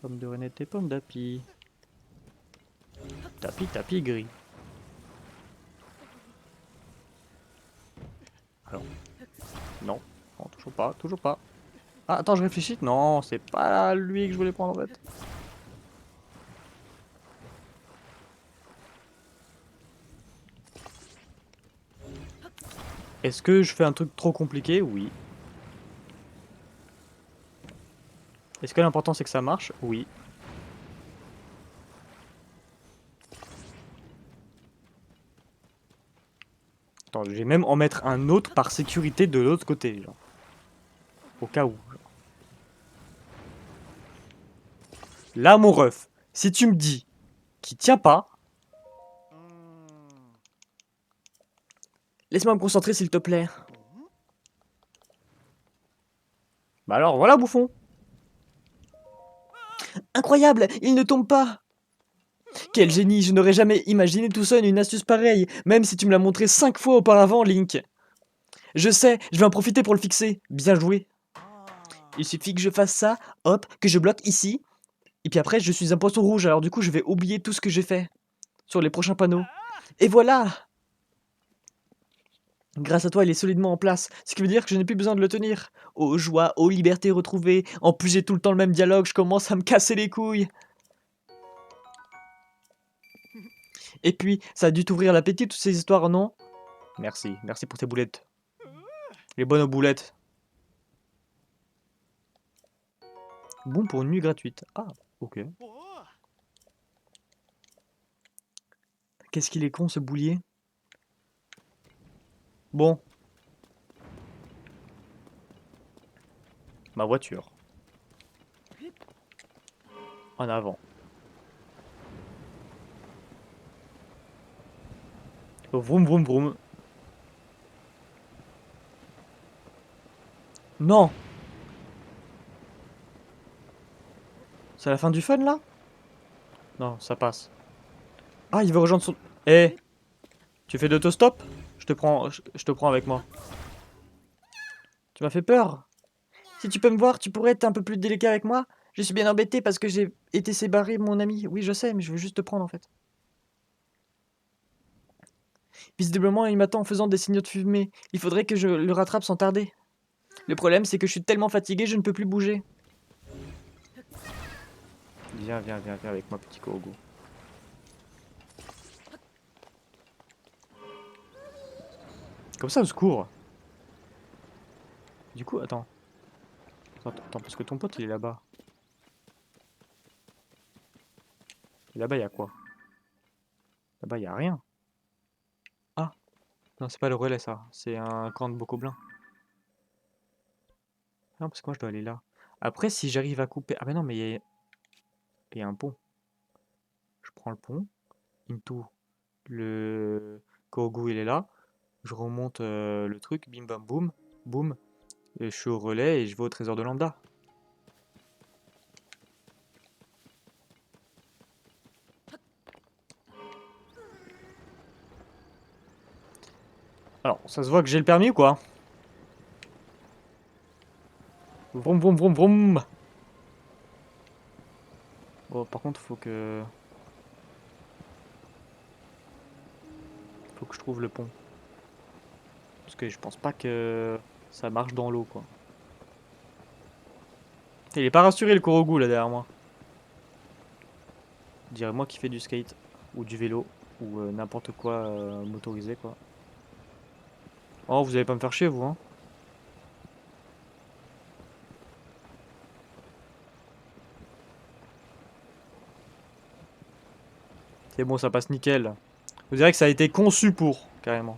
Pommes de renette et pommes d'api. Tapis gris. Alors, non. Non, toujours pas, toujours pas. Ah, attends, je réfléchis. Non, c'est pas lui que je voulais prendre, en fait. Est-ce que je fais un truc trop compliqué? Oui. Est-ce que l'important c'est que ça marche? Oui. Attends, je vais même en mettre un autre par sécurité de l'autre côté, genre. Au cas où. Genre. Là, mon ref, si tu me dis qu'il tient pas, laisse-moi me concentrer s'il te plaît. Bah alors, voilà, bouffon. Incroyable, il ne tombe pas. Quel génie, je n'aurais jamais imaginé tout seul une astuce pareille, même si tu me l'as montré 5 fois auparavant, Link. Je sais, je vais en profiter pour le fixer. Bien joué. Il suffit que je fasse ça, hop, que je bloque ici, et puis après je suis un poisson rouge, alors du coup je vais oublier tout ce que j'ai fait sur les prochains panneaux. Et voilà! Grâce à toi, il est solidement en place, ce qui veut dire que je n'ai plus besoin de le tenir. Oh joie, oh liberté retrouvée, en plus j'ai tout le temps le même dialogue, je commence à me casser les couilles. Et puis, ça a dû t'ouvrir l'appétit toutes ces histoires, non? Merci, merci pour tes boulettes. Les bonnes aux boulettes. Bon pour une nuit gratuite. Ah, ok. Qu'est-ce qu'il est con ce boulier. Bon. Ma voiture. En avant. Vroom vroom vroom. Non! C'est la fin du fun là? Non, ça passe. Ah, il veut rejoindre son... Eh, tu fais d'autostop? Je te prends avec moi. Tu m'as fait peur. Si tu peux me voir, tu pourrais être un peu plus délicat avec moi? Je suis bien embêté parce que j'ai été séparé de mon ami. Oui, je sais, mais je veux juste te prendre en fait. Visiblement, il m'attend en faisant des signaux de fumée. Il faudrait que je le rattrape sans tarder. Le problème, c'est que je suis tellement fatigué, je ne peux plus bouger. Viens, viens, viens, viens avec moi, petit Korogu. Comme ça, au secours. Du coup, attends. Attends, parce que ton pote, il est là-bas. Et là-bas, il y a quoi? Là-bas, il y a rien. Ah, non, c'est pas le relais, ça. C'est un camp de Bokoblin. Non, parce que moi, je dois aller là. Après, si j'arrive à couper... Ah, bah non, mais il y a un pont. Je prends le pont. Into le Korogu, il est là. Je remonte le truc. Bim, bam, boum. Boum. Et je suis au relais et je vais au trésor de Lambda. Alors, ça se voit que j'ai le permis ou quoi? Vroom, vroom, vroom, vroom. Oh, par contre, faut que je trouve le pont. Parce que je pense pas que ça marche dans l'eau, quoi. Il est pas rassuré, le Korogu, là, derrière moi. Dirais-moi qui fait du skate, ou du vélo, ou n'importe quoi motorisé, quoi. Oh, vous allez pas me faire chier, vous, hein? C'est bon, ça passe nickel. Vous direz que ça a été conçu pour, carrément.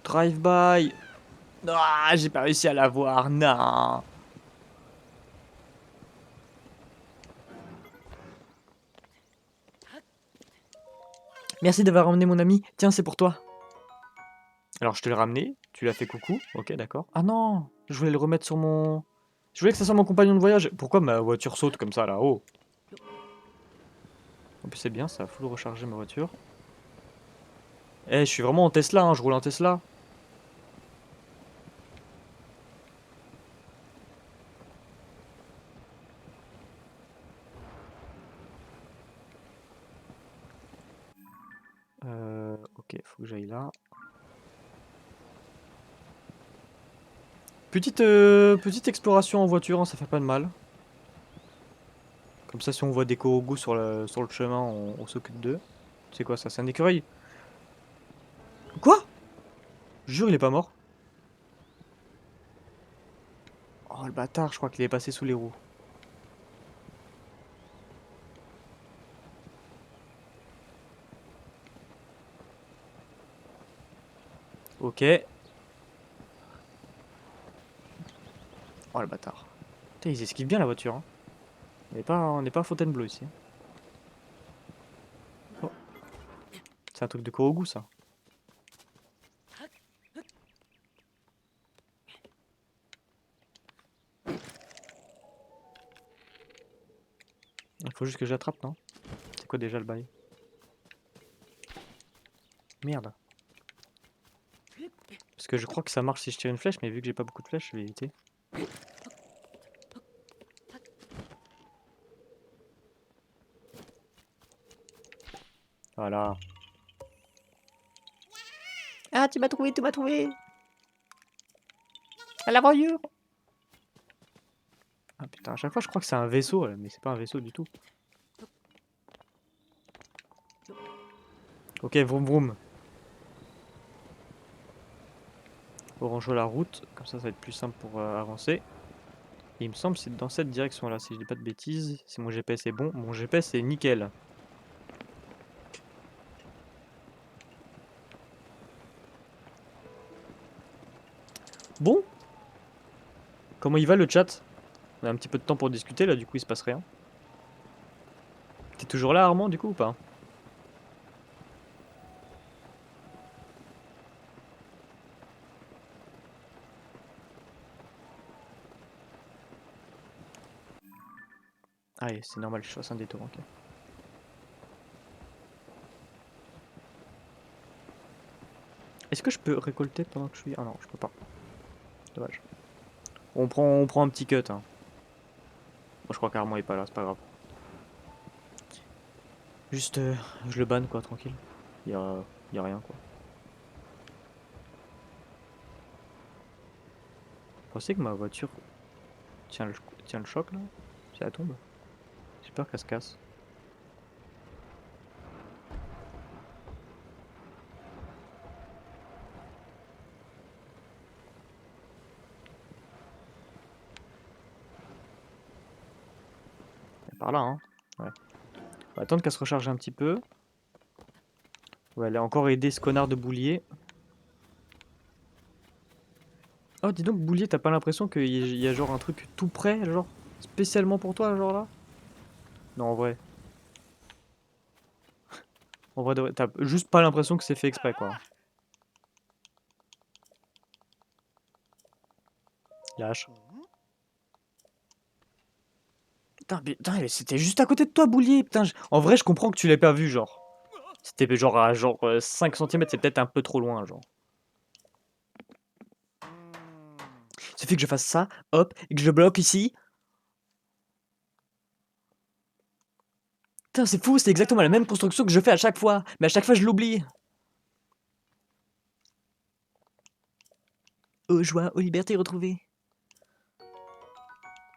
Drive-by. Ah, j'ai pas réussi à l'avoir, non. Merci d'avoir ramené mon ami. Tiens, c'est pour toi. Alors, je te l'ai ramené. Tu l'as fait coucou. Ok, d'accord. Ah non, je voulais le remettre sur mon... Je voulais que ça soit mon compagnon de voyage. Pourquoi ma voiture saute comme ça, là? Oh. En plus, c'est bien, ça a full recharger ma voiture. Eh, je suis vraiment en Tesla, hein, je roule en Tesla. Ok, faut que j'aille là. Petite exploration en voiture, hein, ça fait pas de mal. Comme ça, si on voit des Korogus sur le chemin, on s'occupe d'eux. C'est quoi ça? C'est un écureuil? Quoi? Jure, il est pas mort. Oh, le bâtard, je crois qu'il est passé sous les roues. Ok. Oh, le bâtard. Putain, ils esquivent bien la voiture, hein. On n'est pas à Fontainebleau ici, hein. Oh, c'est un truc de Korogu, ça. Il faut juste que j'attrape, non? C'est quoi déjà le bail? Merde. Parce que je crois que ça marche si je tire une flèche, mais vu que j'ai pas beaucoup de flèches, je vais éviter. Voilà. Ah, tu m'as trouvé, tu m'as trouvé. À la voyure. Ah putain, à chaque fois je crois que c'est un vaisseau, là, mais c'est pas un vaisseau du tout. Ok, vroom vroom. Orange la route, comme ça va être plus simple pour avancer. Et il me semble que c'est dans cette direction là, si je dis pas de bêtises. Si mon GPS est bon, mon GPS est nickel. Bon, comment il va le chat? On a un petit peu de temps pour discuter là, du coup il se passe rien. T'es toujours là Armand du coup ou pas? Ah, c'est normal, je fasse un détour, ok. Est-ce que je peux récolter pendant que je suis... Ah non, je peux pas. Dommage. On prend un petit cut, hein. Moi, je crois qu'Armand est pas là, c'est pas grave. Juste, je le banne, quoi, tranquille. Y a rien, quoi. Vous pensez que ma voiture tient le choc, là? Si elle tombe? J'ai peur qu'elle se casse. Par là, hein. Ouais. On va attendre qu'elle se recharge un petit peu. On va aller encore aider ce connard de Boulier. Oh, dis donc, Boulier, t'as pas l'impression qu'il y a genre un truc tout prêt, genre, spécialement pour toi, genre là? Non, en vrai. En vrai, t'as juste pas l'impression que c'est fait exprès, quoi. Lâche. Putain, mais c'était juste à côté de toi, Boulier. Putain, en vrai, je comprends que tu l'aies pas vu, genre. C'était genre à genre 5 cm, c'est peut-être un peu trop loin, genre. Il suffit que je fasse ça, hop, et que je bloque ici. Putain, c'est fou, c'est exactement la même construction que je fais à chaque fois. Mais à chaque fois, je l'oublie. Aux joies, aux libertés retrouvées.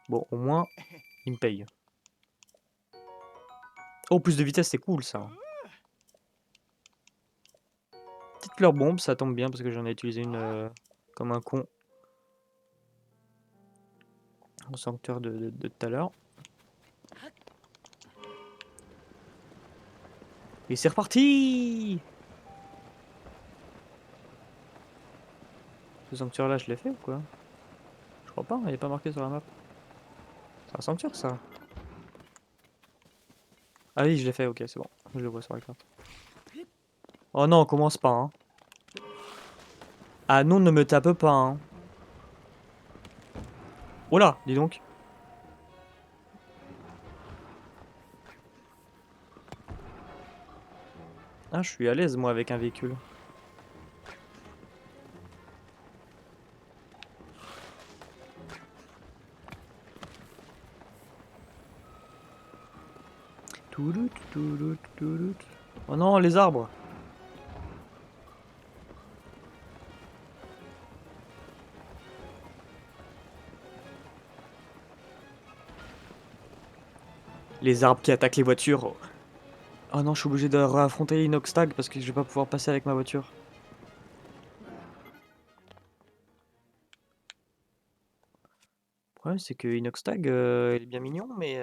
Bon, au moins, il me paye. Oh, plus de vitesse, c'est cool, ça. Petite fleur bombe, ça tombe bien parce que j'en ai utilisé une comme un con au sanctuaire de tout à l'heure. Et c'est reparti! Ce sanctuaire là, je l'ai fait ou quoi? Je crois pas, il est pas marqué sur la map. C'est un sanctuaire ça. Ah oui, je l'ai fait, ok, c'est bon. Je le vois sur la carte. Oh non, on commence pas, hein. Ah non, ne me tape pas, hein. Oh là, dis donc. Ah, je suis à l'aise moi avec un véhicule. Toulout, toulout, toulout. Oh non, les arbres. Les arbres qui attaquent les voitures. Oh non, je suis obligé de réaffronter Inoxtag parce que je vais pas pouvoir passer avec ma voiture. Le problème, c'est que Inoxtag, il est bien mignon, mais...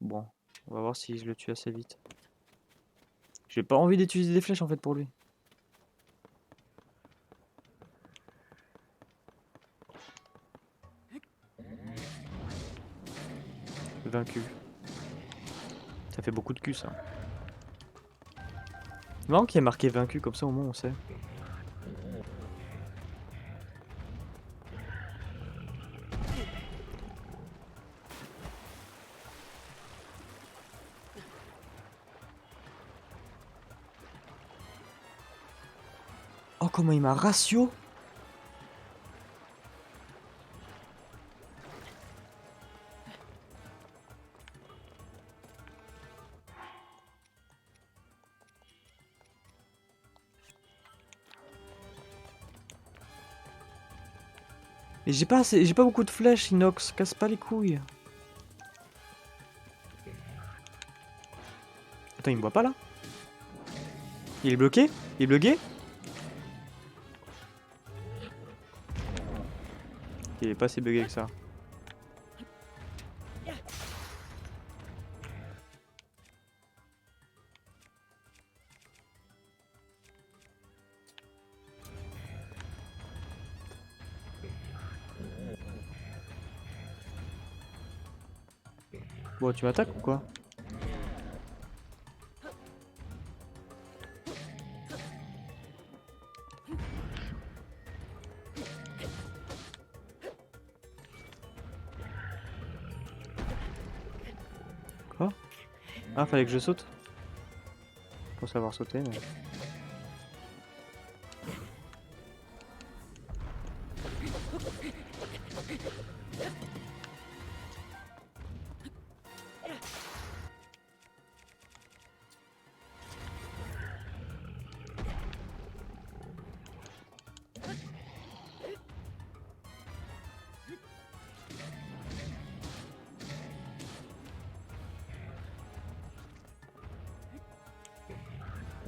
Bon, on va voir si je le tue assez vite. J'ai pas envie d'utiliser des flèches, en fait, pour lui. Vaincu. Ça fait beaucoup de cul, ça. C'est marrant qu'il y ait marqué vaincu, comme ça, au moins, on sait. Oh, comment il m'a ratio! Et j'ai pas beaucoup de flèches, Inox, casse pas les couilles. Attends, il me voit pas là? Il est bloqué? Il est bloqué? Il est pas si bugué que ça. Bon, tu m'attaques ou quoi? Ah, fallait que je saute? Faut savoir sauter, mais...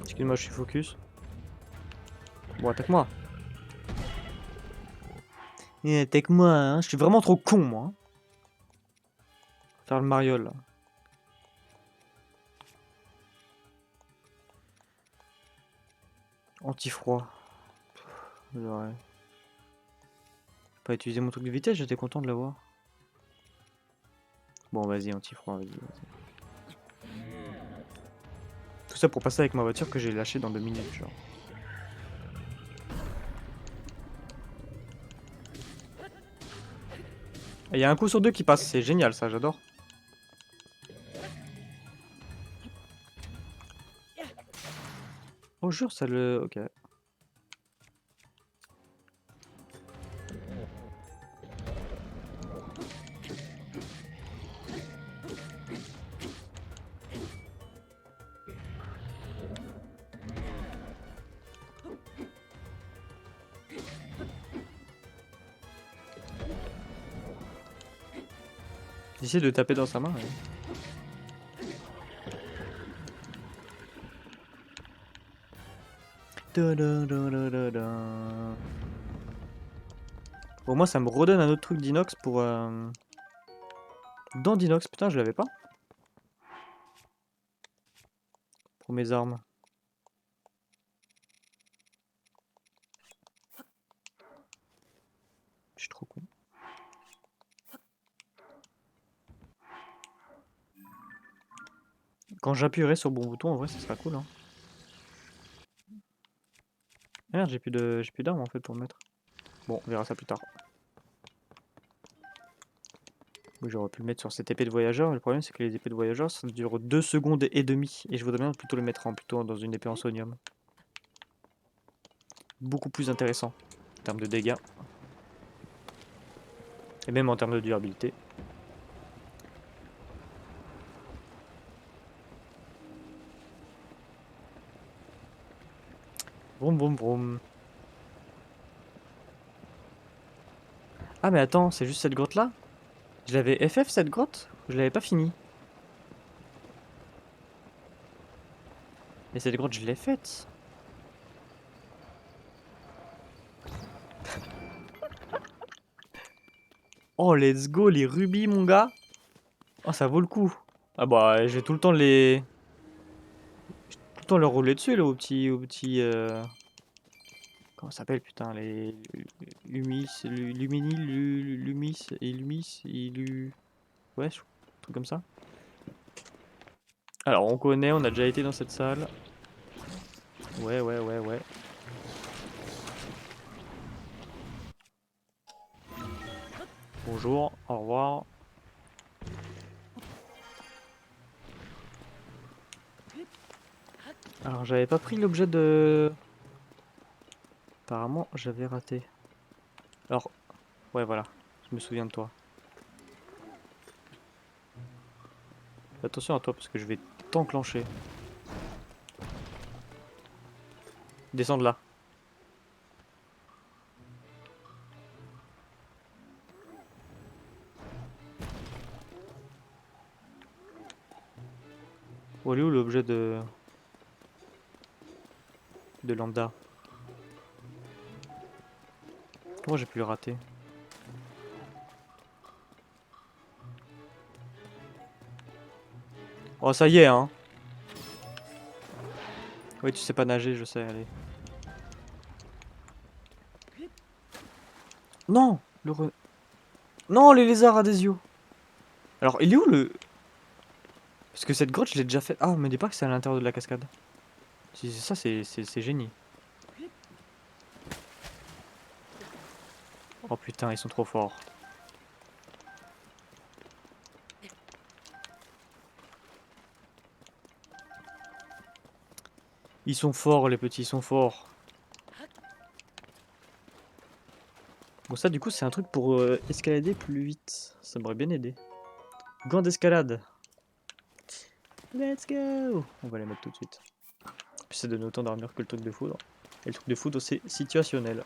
Excuse-moi, je suis focus. Bon, attaque-moi. Attaque-moi, hein. Je suis vraiment trop con, moi. Hein. Faire le mariole, là. Anti-froid. J'aurais pas utilisé mon truc de vitesse, j'étais content de l'avoir. Bon, vas-y, anti-froid, vas-y. Tout ça pour passer avec ma voiture que j'ai lâchée dans 2 minutes, genre. Il y a un coup sur 2 qui passe, c'est génial ça, j'adore. Oh, jure, ça le... Ok. J'essaie de taper dans sa main. Ouais. Au moins, ça me redonne un autre truc d'inox pour... Dans d'inox, putain, je l'avais pas. Pour mes armes. Je suis trop con. Quand j'appuierai sur le bon bouton, en vrai, ça sera cool. Hein. Merde, j'ai plus d'armes en fait pour le mettre. Bon, on verra ça plus tard. Oui, j'aurais pu le mettre sur cette épée de voyageur. Le problème, c'est que les épées de voyageur, ça dure 2 secondes et demie. Et je voudrais bien plutôt le mettre plutôt dans une épée en sonium. Beaucoup plus intéressant en termes de dégâts. Et même en termes de durabilité. Vroom vroom vroom. Ah mais attends, c'est juste cette grotte là? Je l'avais FF cette grotte? Je l'avais pas fini. Mais cette grotte je l'ai faite. Oh let's go les rubis mon gars. Oh ça vaut le coup. Ah bah j'ai tout le temps les... Tout le temps leur rouler dessus là Comment ça s'appelle putain les... Humis, Lumini, Lumis, Illumis, Illu... Ouais, un truc comme ça. Alors on connaît, on a déjà été dans cette salle. Ouais. Bonjour, au revoir. Alors j'avais pas pris l'objet de... Apparemment j'avais raté. Alors, ouais voilà, je me souviens de toi. Fais attention à toi parce que je vais t'enclencher. Descends de là. Où est où l'objet de lambda? Comment j'ai pu le rater? Oh ça y est hein. Oui tu sais pas nager je sais, allez. Non Non les lézards à des yeux. Alors il est où le... Parce que cette grotte je l'ai déjà faite. Ah on me dit pas que c'est à l'intérieur de la cascade. Si c'est ça c'est génie. Oh putain ils sont trop forts. Ils sont forts, les petits, ils sont forts. Bon, ça, du coup, c'est un truc pour escalader plus vite. Ça m'aurait bien aidé. Gants d'escalade. Let's go! On va les mettre tout de suite. Puis ça donne autant d'armure que le truc de foudre. Et le truc de foudre, c'est situationnel.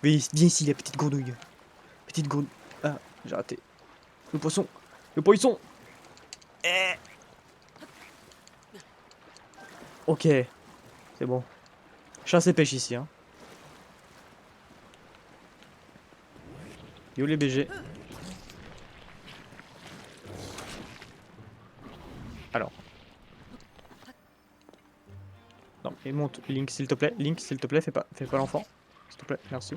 Oui, viens ici, la petite grenouille. Petite grenouille. Ah, j'ai raté. Le poisson. Le poisson. Eh. Ok, c'est bon. Chasse et pêche ici, hein. Yo les BG. Alors. Non, et monte. Link, s'il te plaît. Link, s'il te plaît, fais pas l'enfant. S'il te plaît, merci.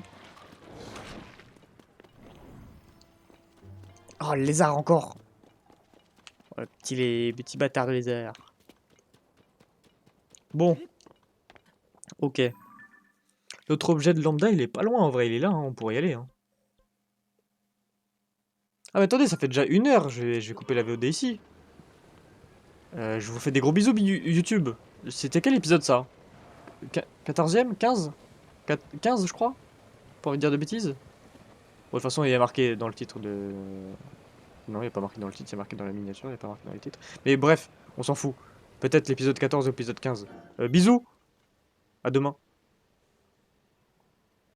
Oh, le lézard encore. Oh, les petits bâtards de lézard. Bon, ok. Notre objet de lambda, il est pas loin en vrai, il est là, hein, on pourrait y aller. Hein. Ah mais attendez, ça fait déjà 1 heure, je vais couper la VOD ici. Je vous fais des gros bisous YouTube. C'était quel épisode ça? 14e? 15? 15 je crois? Pas envie de dire de bêtises. Bon, de toute façon il y a marqué dans le titre de... Non, il n'y a pas marqué dans le titre, c'est marqué dans la miniature, il n'y a pas marqué dans les titres. Mais bref, on s'en fout. Peut-être l'épisode 14 ou l'épisode 15. Bisous, à demain.